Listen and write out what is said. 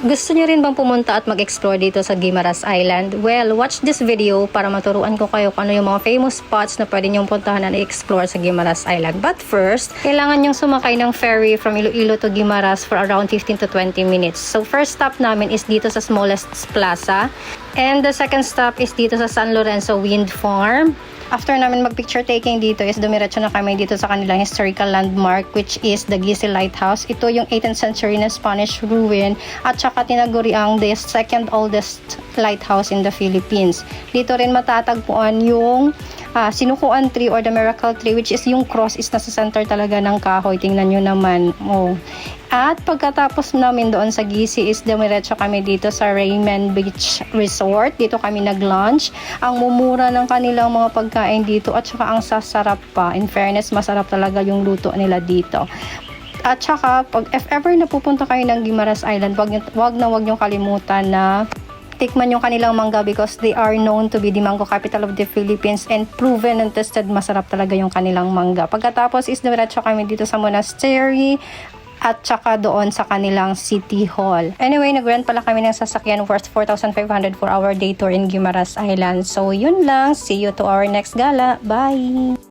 Gusto niyo rin bang pumunta at mag-explore dito sa Guimaras Island? Well, watch this video para maturuan ko kayo kung ano yung mga famous spots na pwede niyong puntahan na i-explore sa Guimaras Island. But first, kailangan niyong sumakay ng ferry from Iloilo to Guimaras for around 15 to 20 minutes. So first stop namin is dito sa Smallest Plaza. And the second stop is dito sa San Lorenzo Wind Farm. After namin mag-picture taking dito is dumiretso na kami dito sa kanilang historical landmark which is the Giselle Lighthouse. Ito yung 18th century na Spanish ruin at saka tinaguri ang the second oldest lighthouse in the Philippines. Dito rin matatagpuan yung sinukuan tree or the miracle tree which is yung cross is nasa center talaga ng kahoy. Tingnan nyo naman. Oh. At pagkatapos namin doon sa Gisi is dumiretso kami dito sa Raymond Beach Resort. Dito kami nag-lunch. Ang mumura ng kanilang mga pagkain dito at saka ang sasarap pa. In fairness, masarap talaga yung luto nila dito. At saka, if ever napupunta kayo ng Guimaras Island, wag nyo kalimutan na tikman yung kanilang mangga because they are known to be the mango capital of the Philippines and proven and tested masarap talaga yung kanilang mangga. Pagkatapos is diretso kami dito sa monastery at saka doon sa kanilang City Hall. Anyway, nag-rent pala kami ng sasakyan worth 4,500 for our day tour in Guimaras Island. So, yun lang. See you to our next gala. Bye!